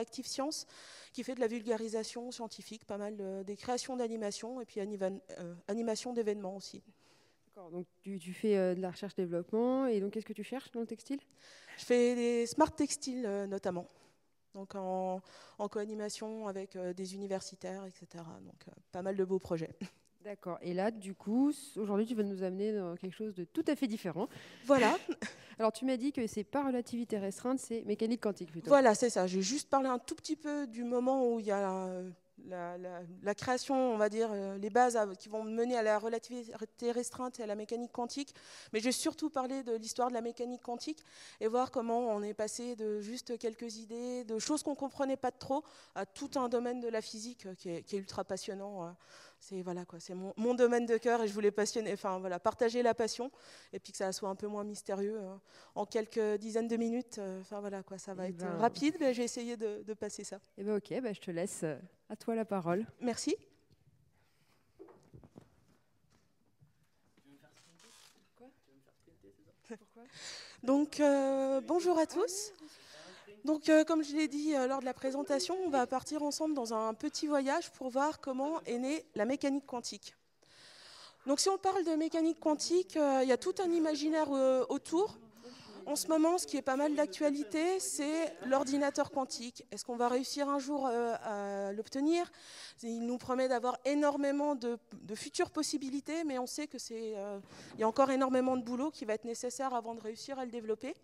Interactive Science, qui fait de la vulgarisation scientifique, pas mal des créations d'animation et puis animation d'événements aussi. D'accord, donc tu fais de la recherche-développement, et donc qu'est-ce que tu cherches dans le textile? Je fais des smart textiles notamment, donc en co-animation avec des universitaires, etc. Donc pas mal de beaux projets. D'accord, et là, du coup, aujourd'hui, tu vas nous amener dans quelque chose de tout à fait différent. Voilà. Alors, tu m'as dit que c'est pas relativité restreinte, c'est mécanique quantique plutôt. Voilà, c'est ça. J'ai juste parlé un tout petit peu du moment où il y a la création, on va dire, les bases qui vont mener à la relativité restreinte et à la mécanique quantique. Mais j'ai surtout parlé de l'histoire de la mécanique quantique et voir comment on est passé de juste quelques idées, de choses qu'on ne comprenait pas trop, à tout un domaine de la physique qui est ultra passionnant. C'est voilà, quoi, c'est mon domaine de cœur et je voulais voilà, partager la passion et puis que ça soit un peu moins mystérieux en quelques dizaines de minutes. Voilà, quoi, ça va être rapide, mais j'ai essayé de passer ça. Eh ben ok, je te laisse, à toi la parole. Merci. Donc, bonjour à tous. Donc, comme je l'ai dit lors de la présentation, on va partir ensemble dans un petit voyage pour voir comment est née la mécanique quantique. Donc, si on parle de mécanique quantique, il y a tout un imaginaire autour. En ce moment, ce qui est pas mal d'actualité, c'est l'ordinateur quantique. Est-ce qu'on va réussir un jour à l'obtenir? Il nous promet d'avoir énormément de futures possibilités, mais on sait qu'il y a encore énormément de boulot qui va être nécessaire avant de réussir à le développer.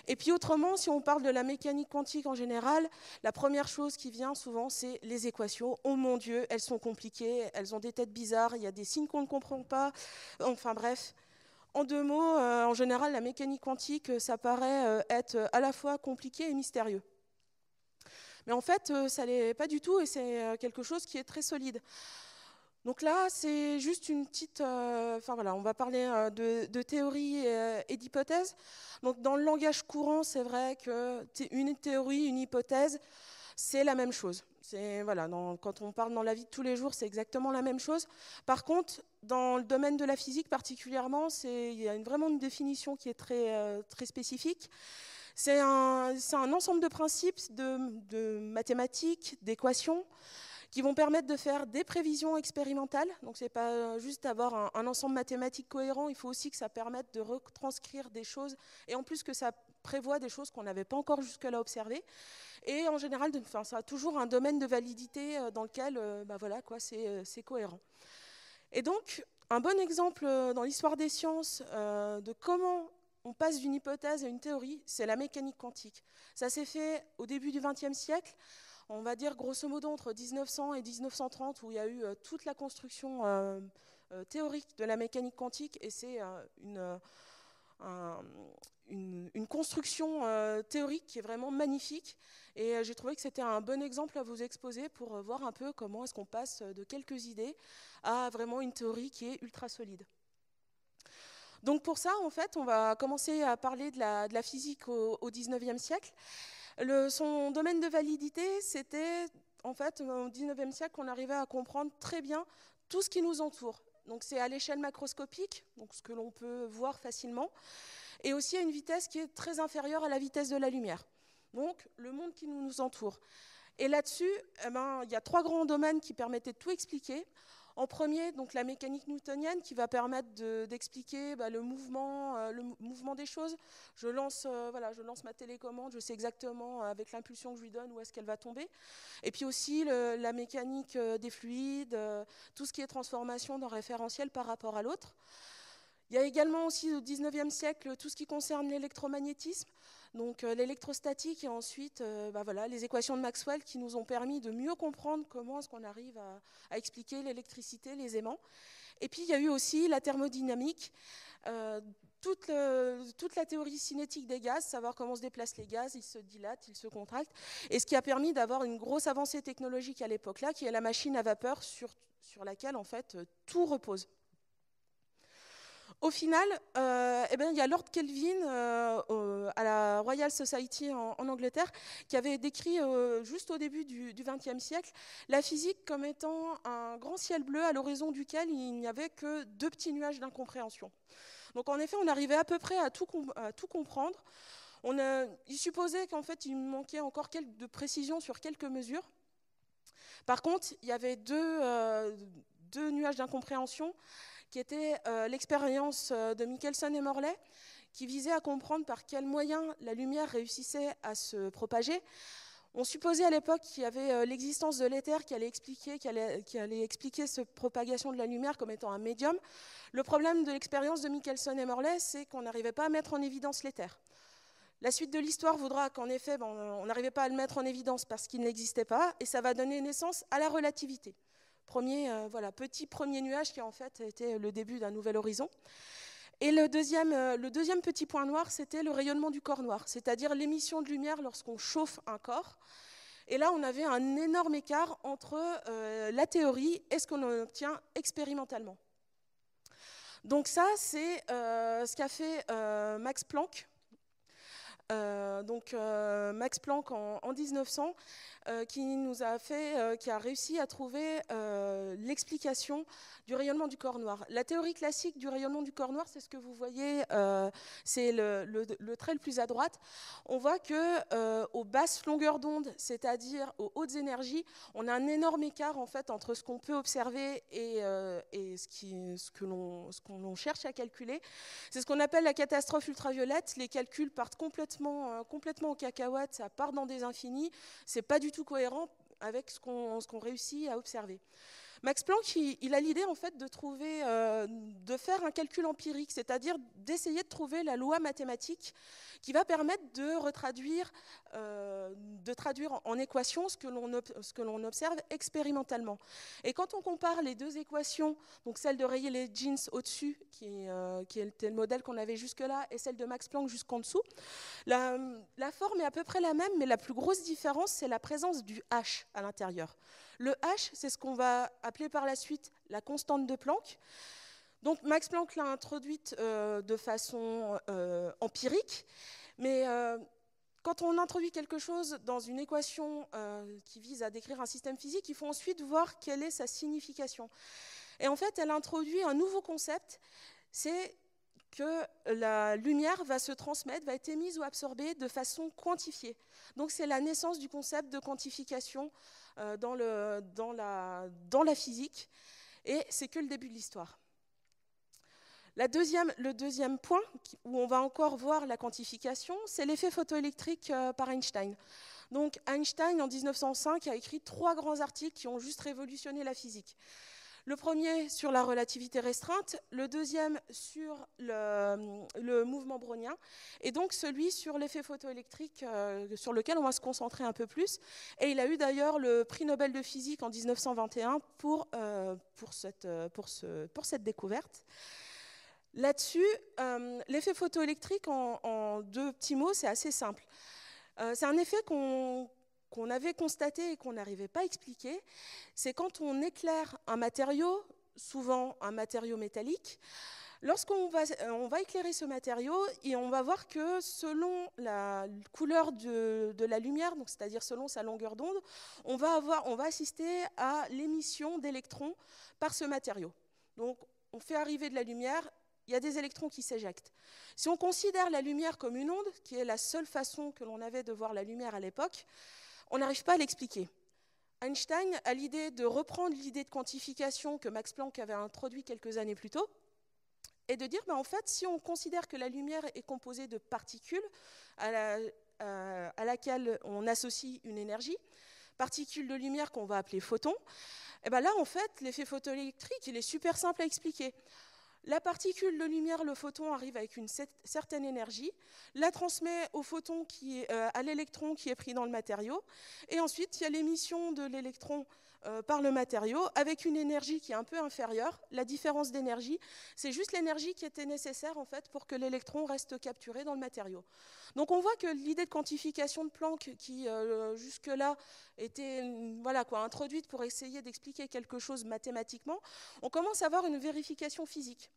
Et puis autrement, si on parle de la mécanique quantique en général, la première chose qui vient souvent, c'est les équations. Oh mon Dieu, elles sont compliquées, elles ont des têtes bizarres, il y a des signes qu'on ne comprend pas. Enfin bref. En deux mots, en général, la mécanique quantique, ça paraît être à la fois compliqué et mystérieux. Mais en fait, ça ne l'est pas du tout et c'est quelque chose qui est très solide. Donc là, c'est juste une petite... voilà, on va parler de théorie et d'hypothèse. Donc dans le langage courant, c'est vrai qu'une théorie, une hypothèse, c'est la même chose. Voilà, quand on parle dans la vie de tous les jours, c'est exactement la même chose. Par contre, dans le domaine de la physique particulièrement, il y a vraiment une définition qui est très spécifique. C'est un ensemble de principes, de mathématiques, d'équations, qui vont permettre de faire des prévisions expérimentales. Donc, ce n'est pas juste d'avoir un ensemble mathématique cohérent, il faut aussi que ça permette de retranscrire des choses, et en plus que ça prévoit des choses qu'on n'avait pas encore jusque-là observées. Et en général, ça a toujours un domaine de validité dans lequel voilà, quoi, c'est cohérent. Et donc, un bon exemple dans l'histoire des sciences de comment on passe d'une hypothèse à une théorie, c'est la mécanique quantique. Ça s'est fait au début du XXe siècle, on va dire grosso modo entre 1900 et 1930, où il y a eu toute la construction théorique de la mécanique quantique, et c'est une construction théorique qui est vraiment magnifique. Et j'ai trouvé que c'était un bon exemple à vous exposer pour voir un peu comment est-ce qu'on passe de quelques idées à vraiment une théorie qui est ultra solide. Donc pour ça, en fait, on va commencer à parler de la physique au XIXe siècle. Son domaine de validité, c'était, en fait, au XIXe siècle, qu'on arrivait à comprendre très bien tout ce qui nous entoure. Donc c'est à l'échelle macroscopique, donc ce que l'on peut voir facilement, et aussi à une vitesse qui est très inférieure à la vitesse de la lumière. Donc le monde qui nous entoure. Et là-dessus, il y a trois grands domaines qui permettaient de tout expliquer. En premier, donc la mécanique newtonienne qui va permettre d'expliquer le mouvement des choses. Je lance ma télécommande, je sais exactement avec l'impulsion que je lui donne où est-ce qu'elle va tomber. Et puis aussi la mécanique des fluides, tout ce qui est transformation d'un référentiel par rapport à l'autre. Il y a également aussi au XIXe siècle tout ce qui concerne l'électromagnétisme, donc l'électrostatique et ensuite voilà, les équations de Maxwell qui nous ont permis de mieux comprendre comment est-ce qu'on arrive à expliquer l'électricité, les aimants. Et puis il y a eu aussi la thermodynamique, toute la théorie cinétique des gaz, savoir comment se déplacent les gaz, ils se dilatent, ils se contractent, et ce qui a permis d'avoir une grosse avancée technologique à l'époque-là, qui est la machine à vapeur sur laquelle en fait tout repose. Au final, il y a Lord Kelvin à la Royal Society en Angleterre qui avait décrit juste au début du XXe siècle la physique comme étant un grand ciel bleu à l'horizon duquel il n'y avait que deux petits nuages d'incompréhension. Donc en effet, on arrivait à peu près à tout comprendre. Il supposait qu'en fait, il manquait encore de précision sur quelques mesures. Par contre, il y avait deux nuages d'incompréhension qui étaient l'expérience de Michelson et Morley, qui visait à comprendre par quels moyens la lumière réussissait à se propager. On supposait à l'époque qu'il y avait l'existence de l'éther qui allait expliquer cette propagation de la lumière comme étant un médium. Le problème de l'expérience de Michelson et Morley, c'est qu'on n'arrivait pas à mettre en évidence l'éther. La suite de l'histoire voudra qu'en effet, on n'arrivait pas à le mettre en évidence parce qu'il n'existait pas, et ça va donner naissance à la relativité. Petit premier nuage qui en fait était le début d'un nouvel horizon. Et le deuxième petit point noir, c'était le rayonnement du corps noir, c'est-à-dire l'émission de lumière lorsqu'on chauffe un corps. Et là, on avait un énorme écart entre la théorie et ce qu'on obtient expérimentalement. Donc ça, c'est ce qu'a fait Max Planck. Max Planck en 1900, qui a réussi à trouver l'explication du rayonnement du corps noir. La théorie classique du rayonnement du corps noir, c'est ce que vous voyez, c'est le trait le plus à droite. On voit que aux basses longueurs d'onde, c'est-à-dire aux hautes énergies, on a un énorme écart en fait entre ce qu'on peut observer et ce que l'on cherche à calculer. C'est ce qu'on appelle la catastrophe ultraviolette. Les calculs partent complètement en cacahuète, ça part dans des infinis. C'est pas du tout cohérent avec ce qu'on réussit à observer. Max Planck, il a l'idée en fait de faire un calcul empirique, c'est-à-dire d'essayer de trouver la loi mathématique qui va permettre de traduire en équation ce que l'on observe expérimentalement. Et quand on compare les deux équations, donc celle de Rayleigh-Jeans au-dessus, qui était le modèle qu'on avait jusque-là, et celle de Max Planck jusqu'en dessous, la forme est à peu près la même, mais la plus grosse différence, c'est la présence du H à l'intérieur. Le H, c'est ce qu'on va appeler par la suite la constante de Planck. Donc Max Planck l'a introduite de façon empirique, mais quand on introduit quelque chose dans une équation qui vise à décrire un système physique, il faut ensuite voir quelle est sa signification. Et en fait, elle introduit un nouveau concept, c'est que la lumière va se transmettre, va être émise ou absorbée de façon quantifiée. Donc c'est la naissance du concept de quantification dans la physique, et c'est que le début de l'histoire. Le deuxième point, où on va encore voir la quantification, c'est l'effet photoélectrique par Einstein. Donc Einstein, en 1905, a écrit 3 grands articles qui ont juste révolutionné la physique. Le premier sur la relativité restreinte, le deuxième sur le mouvement brownien, et donc celui sur l'effet photoélectrique sur lequel on va se concentrer un peu plus. Et il a eu d'ailleurs le prix Nobel de physique en 1921 pour cette découverte. Là-dessus, l'effet photoélectrique, en 2 petits mots, c'est assez simple. C'est un effet qu'on avait constaté et qu'on n'arrivait pas à expliquer, c'est quand on éclaire un matériau, souvent un matériau métallique, lorsqu'on va éclairer ce matériau, et on va voir que selon la couleur de la lumière, donc c'est-à-dire selon sa longueur d'onde, on va assister à l'émission d'électrons par ce matériau. Donc on fait arriver de la lumière, il y a des électrons qui s'éjectent. Si on considère la lumière comme une onde, qui est la seule façon que l'on avait de voir la lumière à l'époque, on n'arrive pas à l'expliquer. Einstein a l'idée de reprendre l'idée de quantification que Max Planck avait introduit quelques années plus tôt, et de dire, en fait, si on considère que la lumière est composée de particules à laquelle on associe une énergie, particules de lumière qu'on va appeler photons, et bien là, en fait, l'effet photoélectrique, il est super simple à expliquer. La particule de lumière, le photon, arrive avec une certaine énergie, la transmet au photon à l'électron qui est pris dans le matériau, et ensuite il y a l'émission de l'électron par le matériau avec une énergie qui est un peu inférieure. La différence d'énergie, c'est juste l'énergie qui était nécessaire en fait pour que l'électron reste capturé dans le matériau. Donc on voit que l'idée de quantification de Planck, qui jusque-là était introduite pour essayer d'expliquer quelque chose mathématiquement, on commence à avoir une vérification physique.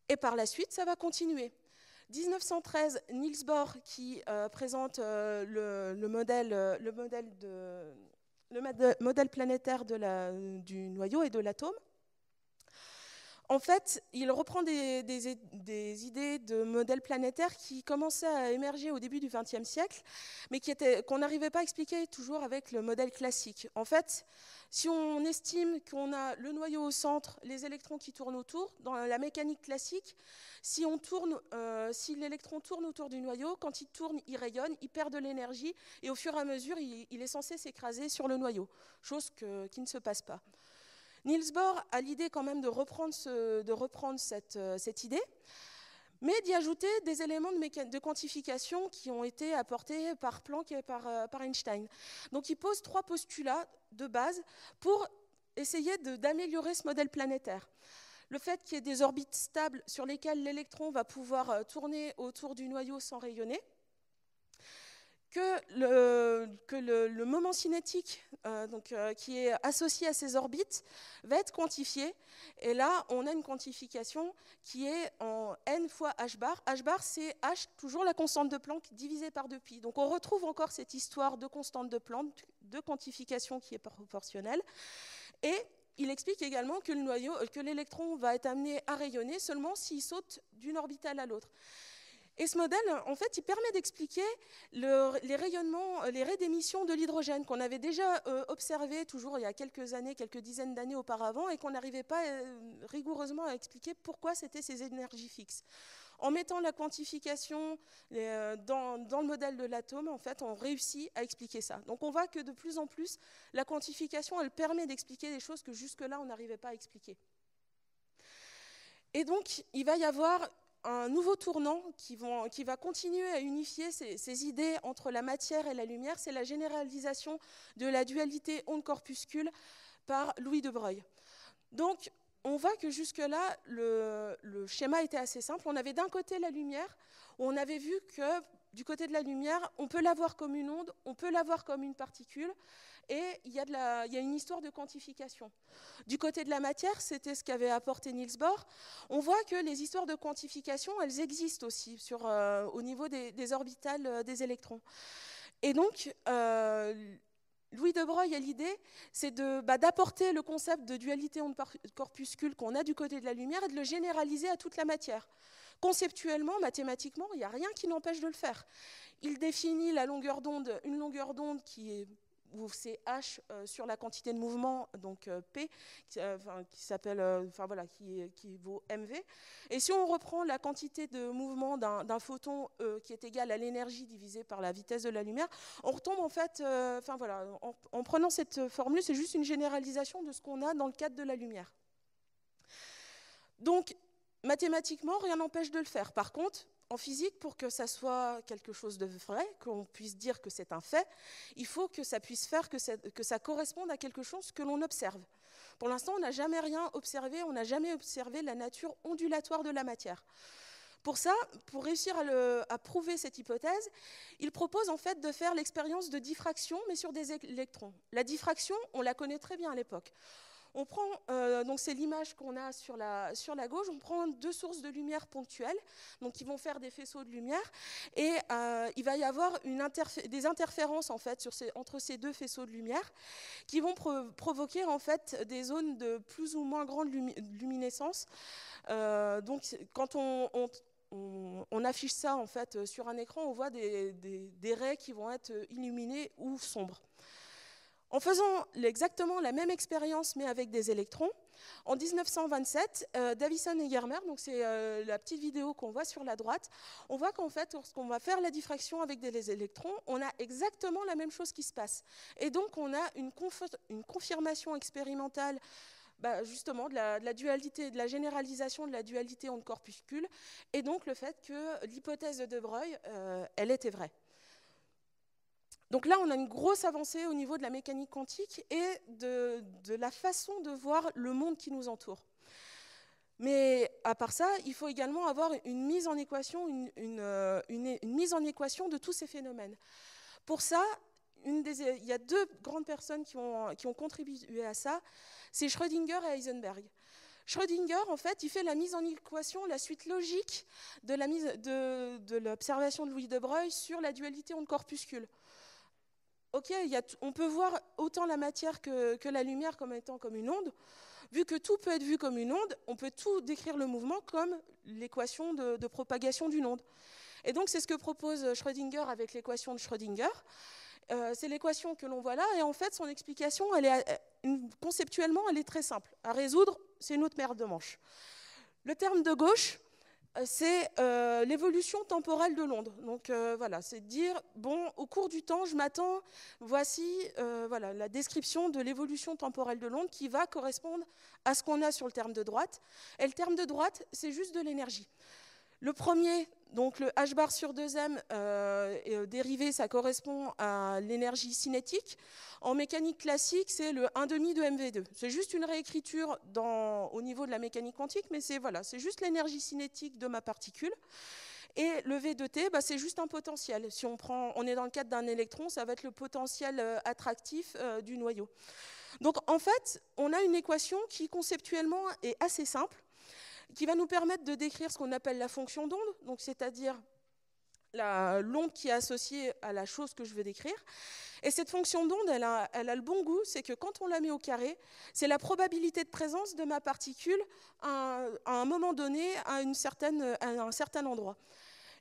Et par la suite, ça va continuer. 1913, Niels Bohr qui présente le modèle planétaire du noyau et de l'atome. En fait, il reprend des idées de modèles planétaires qui commençaient à émerger au début du XXe siècle, mais qu'on n'arrivait pas à expliquer toujours avec le modèle classique. En fait, si on estime qu'on a le noyau au centre, les électrons qui tournent autour, dans la mécanique classique, si l'électron tourne autour du noyau, quand il tourne, il rayonne, il perd de l'énergie, et au fur et à mesure, il est censé s'écraser sur le noyau, chose qui ne se passe pas. Niels Bohr a l'idée quand même de reprendre cette idée, mais d'y ajouter des éléments de quantification qui ont été apportés par Planck et par Einstein. Donc il pose 3 postulats de base pour essayer d'améliorer ce modèle planétaire. Le fait qu'il y ait des orbites stables sur lesquelles l'électron va pouvoir tourner autour du noyau sans rayonner, que le moment cinétique qui est associé à ces orbites va être quantifié. Et là, on a une quantification qui est en n fois h bar. H bar, c'est h, toujours la constante de Planck, divisée par 2π. Donc on retrouve encore cette histoire de constante de Planck, de quantification qui est proportionnelle. Et il explique également que l'électron va être amené à rayonner seulement s'il saute d'une orbitale à l'autre. Et ce modèle, en fait, il permet d'expliquer les rayonnements, les raies d'émission de l'hydrogène qu'on avait déjà observé toujours il y a quelques années, quelques dizaines d'années auparavant, et qu'on n'arrivait pas rigoureusement à expliquer pourquoi c'était ces énergies fixes. En mettant la quantification dans le modèle de l'atome, en fait, on réussit à expliquer ça. Donc on voit que de plus en plus, la quantification, elle permet d'expliquer des choses que jusque-là, on n'arrivait pas à expliquer. Et donc, il va y avoir un nouveau tournant qui va continuer à unifier ces idées entre la matière et la lumière, c'est la généralisation de la dualité onde-corpuscule par Louis de Broglie. Donc, on voit que jusque-là, le schéma était assez simple. On avait d'un côté la lumière, où on avait vu que du côté de la lumière, on peut la voir comme une onde, on peut la voir comme une particule, et il y a une histoire de quantification. Du côté de la matière, c'était ce qu'avait apporté Niels Bohr. On voit que les histoires de quantification, elles existent aussi au niveau des orbitales des électrons. Et donc, Louis de Broglie a l'idée, c'est d'apporter le concept de dualité onde-corpuscule qu'on a du côté de la lumière et de le généraliser à toute la matière. Conceptuellement, mathématiquement, il n'y a rien qui n'empêche de le faire. Il définit une longueur d'onde où c'est h sur la quantité de mouvement, donc P, qui vaut mv. Et si on reprend la quantité de mouvement d'un photon qui est égale à l'énergie divisée par la vitesse de la lumière, on retombe en fait, en prenant cette formule, c'est juste une généralisation de ce qu'on a dans le cadre de la lumière. Donc, mathématiquement, rien n'empêche de le faire. Par contre, en physique, pour que ça soit quelque chose de vrai, qu'on puisse dire que c'est un fait, il faut que ça puisse faire que ça corresponde à quelque chose que l'on observe. Pour l'instant, on n'a jamais rien observé, on n'a jamais observé la nature ondulatoire de la matière. Pour ça, pour réussir à prouver cette hypothèse, il propose en fait de faire l'expérience de diffraction, mais sur des électrons. La diffraction, on la connaît très bien à l'époque. On prend, donc c'est l'image qu'on a sur la gauche, on prend 2 sources de lumière ponctuelles, donc qui vont faire des faisceaux de lumière, et il va y avoir des interférences en fait entre ces 2 faisceaux de lumière, qui vont provoquer en fait des zones de plus ou moins grande luminescence. Donc quand on affiche ça en fait sur un écran, on voit des raies qui vont être illuminées ou sombres. En faisant exactement la même expérience, mais avec des électrons, en 1927, Davison et Germer, donc c'est la petite vidéo qu'on voit sur la droite, on voit qu'en fait, lorsqu'on va faire la diffraction avec des électrons, on a exactement la même chose qui se passe. Et donc, on a une confirmation expérimentale justement de la dualité, de la généralisation de la dualité onde-corpuscule, et donc le fait que l'hypothèse de Broglie, elle était vraie. Donc là, on a une grosse avancée au niveau de la mécanique quantique et de la façon de voir le monde qui nous entoure. Mais à part ça, il faut également avoir une mise en équation, une mise en équation de tous ces phénomènes. Pour ça, il y a 2 grandes personnes qui ont contribué à ça, c'est Schrödinger et Heisenberg. Schrödinger, en fait, il fait la mise en équation, la suite logique de l'observation de Louis de Broglie sur la dualité onde-corpuscule. ok, on peut voir autant la matière que la lumière comme étant comme une onde. Vu que tout peut être vu comme une onde, on peut tout décrire le mouvement comme l'équation de propagation d'une onde. Et donc c'est ce que propose Schrödinger avec l'équation de Schrödinger. C'est l'équation que l'on voit là, et en fait son explication, conceptuellement, elle est très simple. À résoudre, c'est une autre paire de manches. Le terme de gauche, c'est l'évolution temporelle de l'onde. Donc voilà, c'est de dire, bon, au cours du temps, je m'attends, voici voilà, la description de l'évolution temporelle de l'onde qui va correspondre à ce qu'on a sur le terme de droite. Et le terme de droite, c'est juste de l'énergie. Le premier, donc le h bar sur 2m dérivé, ça correspond à l'énergie cinétique. En mécanique classique, c'est le 1,5 de mv2. C'est juste une réécriture au niveau de la mécanique quantique, mais c'est voilà, juste l'énergie cinétique de ma particule. Et le v de t, bah, c'est juste un potentiel. Si on est dans le cadre d'un électron, ça va être le potentiel attractif du noyau. Donc en fait, on a une équation qui conceptuellement est assez simple, qui va nous permettre de décrire ce qu'on appelle la fonction d'onde, donc c'est-à-dire l'onde qui est associée à la chose que je veux décrire. Et cette fonction d'onde, elle a le bon goût, c'est que quand on la met au carré, c'est la probabilité de présence de ma particule à un moment donné, à un certain endroit.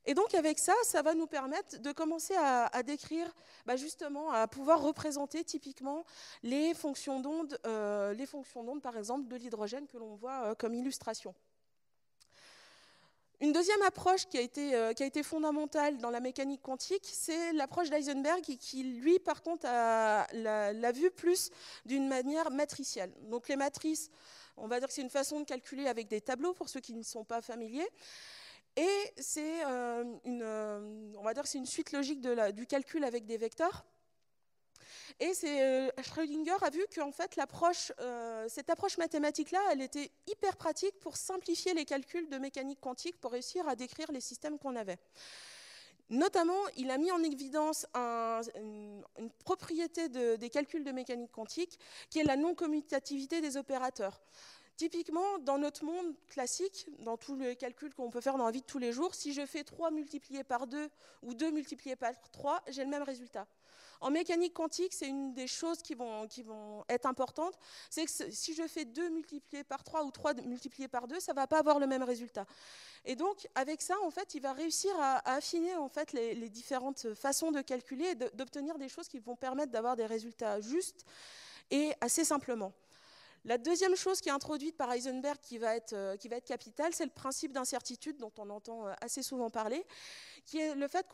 Et donc avec ça, ça va nous permettre de commencer à décrire, bah justement, à pouvoir représenter typiquement les fonctions d'onde, par exemple, de l'hydrogène que l'on voit comme illustration. Une deuxième approche qui a été fondamentale dans la mécanique quantique, c'est l'approche d'Heisenberg qui, lui, par contre, l'a vu plus d'une manière matricielle. Donc les matrices, on va dire que c'est une façon de calculer avec des tableaux, pour ceux qui ne sont pas familiers. Et c'est on va dire que c'est une suite logique du calcul avec des vecteurs. Et Schrödinger a vu qu'en fait, cette approche mathématique-là, elle était hyper pratique pour simplifier les calculs de mécanique quantique, pour réussir à décrire les systèmes qu'on avait. Notamment, il a mis en évidence une propriété des calculs de mécanique quantique, qui est la non-commutativité des opérateurs. Typiquement, dans notre monde classique, dans tous les calculs qu'on peut faire dans la vie de tous les jours, si je fais 3 multiplié par 2 ou 2 multiplié par 3, j'ai le même résultat. En mécanique quantique, c'est une des choses qui vont être importantes, c'est que si je fais 2 multiplié par 3 ou 3 multiplié par 2, ça ne va pas avoir le même résultat. Et donc, avec ça, en fait, il va réussir à affiner en fait, les différentes façons de calculer et d'obtenir des choses qui vont permettre d'avoir des résultats justes et assez simplement. La deuxième chose qui est introduite par Heisenberg qui va être capitale, c'est le principe d'incertitude dont on entend assez souvent parler, qui est le fait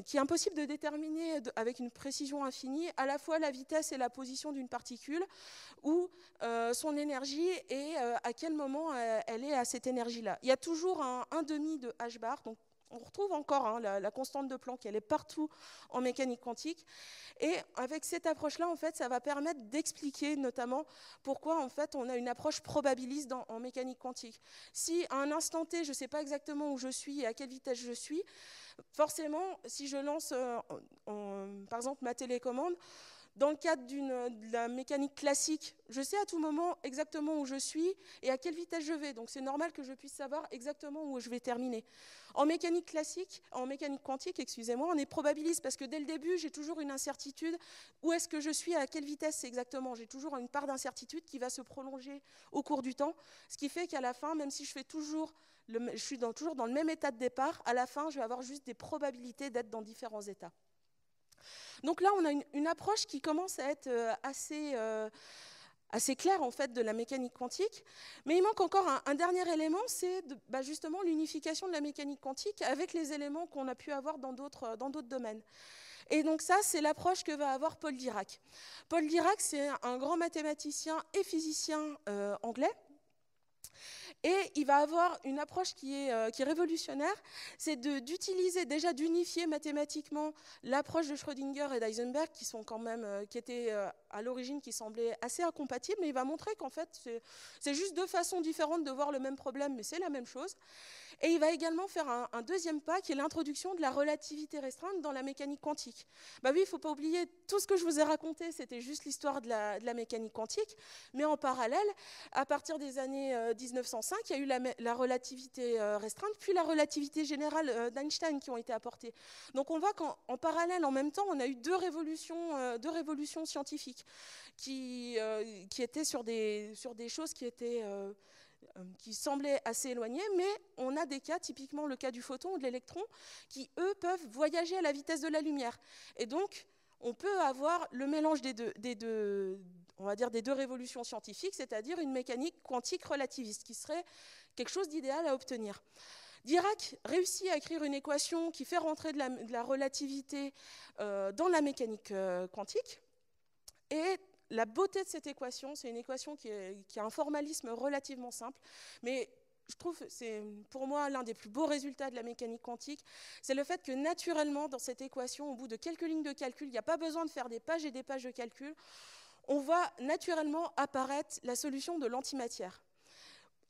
qu'il est impossible de déterminer avec une précision infinie à la fois la vitesse et la position d'une particule ou son énergie et à quel moment elle est à cette énergie-là. Il y a toujours un 1,5 de h bar, donc on retrouve encore la constante de Planck, elle est partout en mécanique quantique. Et avec cette approche-là, en fait, ça va permettre d'expliquer notamment pourquoi en fait, on a une approche probabiliste en mécanique quantique. Si à un instant T, je ne sais pas exactement où je suis et à quelle vitesse je suis, forcément, si je lance par exemple ma télécommande, dans le cadre de la mécanique classique, je sais à tout moment exactement où je suis et à quelle vitesse je vais. Donc c'est normal que je puisse savoir exactement où je vais terminer. En mécanique quantique, excusez-moi, on est probabiliste parce que dès le début, j'ai toujours une incertitude. Où est-ce que je suis, à quelle vitesse exactement? J'ai toujours une part d'incertitude qui va se prolonger au cours du temps. Ce qui fait qu'à la fin, même si je suis toujours dans le même état de départ, à la fin, je vais avoir juste des probabilités d'être dans différents états. Donc là, on a une approche qui commence à être assez claire en fait, de la mécanique quantique. Mais il manque encore un dernier élément, c'est justement l'unification de la mécanique quantique avec les éléments qu'on a pu avoir dans d'autres domaines. Et donc ça, c'est l'approche que va avoir Paul Dirac. Paul Dirac, c'est un grand mathématicien et physicien anglais. Et il va avoir une approche qui est révolutionnaire, c'est d'unifier mathématiquement l'approche de Schrödinger et d'Heisenberg, qui étaient à l'origine, qui semblaient assez incompatibles, mais il va montrer qu'en fait, c'est juste deux façons différentes de voir le même problème, mais c'est la même chose. Et il va également faire un deuxième pas, qui est l'introduction de la relativité restreinte dans la mécanique quantique. Oui, il ne faut pas oublier, tout ce que je vous ai raconté, c'était juste l'histoire de la mécanique quantique, mais en parallèle, à partir des années 1905, il y a eu la relativité restreinte, puis la relativité générale d'Einstein qui ont été apportées. Donc on voit qu'en parallèle, en même temps, on a eu deux révolutions scientifiques qui étaient sur des choses qui semblaient assez éloignées, mais on a des cas, typiquement le cas du photon ou de l'électron, qui, eux, peuvent voyager à la vitesse de la lumière. Et donc, on peut avoir le mélange des deux révolutions scientifiques, c'est-à-dire une mécanique quantique relativiste, qui serait quelque chose d'idéal à obtenir. Dirac réussit à écrire une équation qui fait rentrer de la relativité dans la mécanique quantique, et la beauté de cette équation, c'est une équation qui a un formalisme relativement simple, mais je trouve que c'est pour moi l'un des plus beaux résultats de la mécanique quantique, c'est le fait que naturellement, dans cette équation, au bout de quelques lignes de calcul, il n'y a pas besoin de faire des pages et des pages de calcul, on voit naturellement apparaître la solution de l'antimatière.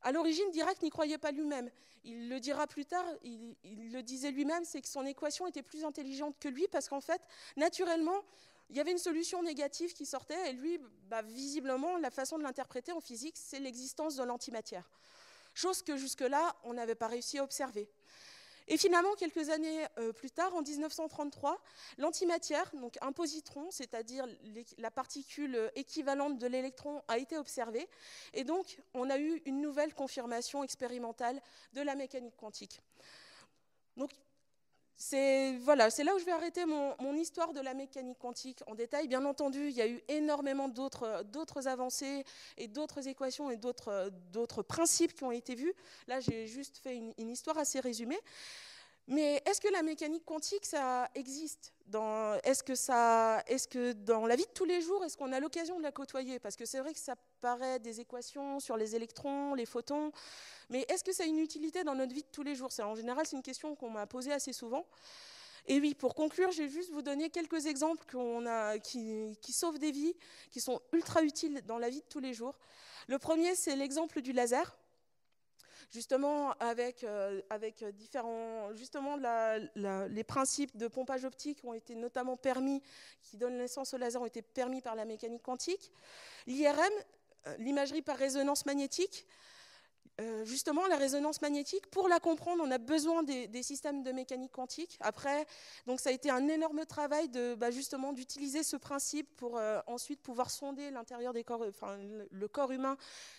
À l'origine, Dirac n'y croyait pas lui-même. Il le dira plus tard, il le disait lui-même, c'est que son équation était plus intelligente que lui, parce qu'en fait, naturellement, il y avait une solution négative qui sortait, et lui, visiblement, la façon de l'interpréter en physique, c'est l'existence de l'antimatière. Chose que jusque-là, on n'avait pas réussi à observer. Et finalement, quelques années plus tard, en 1933, l'antimatière, donc un positron, c'est-à-dire la particule équivalente de l'électron, a été observée. Et donc, on a eu une nouvelle confirmation expérimentale de la mécanique quantique. Donc, c'est là où je vais arrêter mon histoire de la mécanique quantique en détail. Bien entendu, il y a eu énormément d'autres avancées et d'autres équations et d'autres principes qui ont été vus. Là, j'ai juste fait une histoire assez résumée. Mais est-ce que la mécanique quantique, ça existe? Est-ce que dans la vie de tous les jours, est-ce qu'on a l'occasion de la côtoyer? Parce que c'est vrai que ça paraît des équations sur les électrons, les photons, mais est-ce que ça a une utilité dans notre vie de tous les jours? En général, c'est une question qu'on m'a posée assez souvent. Et oui, pour conclure, je vais juste vous donner quelques exemples qui sauvent des vies, qui sont ultra utiles dans la vie de tous les jours. Le premier, c'est l'exemple du laser. Justement, avec différents, justement, les principes de pompage optique ont été notamment permis, qui donnent naissance au laser, ont été permis par la mécanique quantique. L'IRM, l'imagerie par résonance magnétique, justement, la résonance magnétique, pour la comprendre, on a besoin des systèmes de mécanique quantique. Après, donc ça a été un énorme travail justement d'utiliser ce principe pour ensuite pouvoir sonder l'intérieur des corps, le corps humain,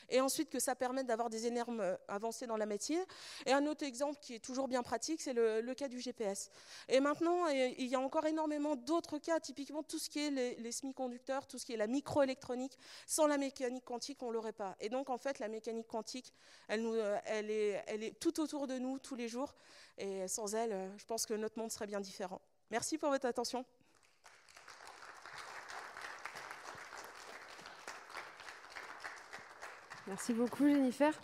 et ensuite que ça permette d'avoir des énormes avancées dans la médecine. Et un autre exemple qui est toujours bien pratique, c'est le cas du GPS. Et maintenant, il y a encore énormément d'autres cas, typiquement tout ce qui est les semi-conducteurs, tout ce qui est la microélectronique. Sans la mécanique quantique, on ne l'aurait pas. Et donc, en fait, la mécanique quantique, elle est tout autour de nous, tous les jours. Et sans elle, je pense que notre monde serait bien différent. Merci pour votre attention. Merci beaucoup, Jennifer.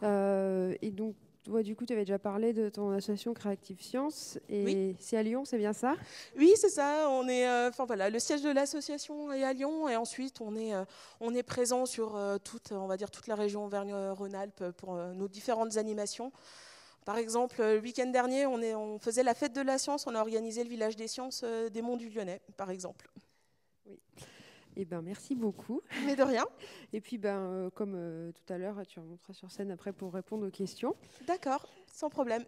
Et donc, toi, du coup, tu avais déjà parlé de ton association Creative Science. Et oui. C'est à Lyon, c'est bien ça? Oui, c'est ça. On est, le siège de l'association est à Lyon. Et ensuite, on est présent sur toute la région Auvergne-Rhône-Alpes pour nos différentes animations. Par exemple, le week-end dernier, on faisait la fête de la science. On a organisé le village des sciences des Monts du Lyonnais, par exemple. Oui. Eh ben, merci beaucoup. Mais de rien. Et puis, comme tout à l'heure, tu remonteras sur scène après pour répondre aux questions. D'accord, sans problème.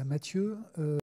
Mathieu,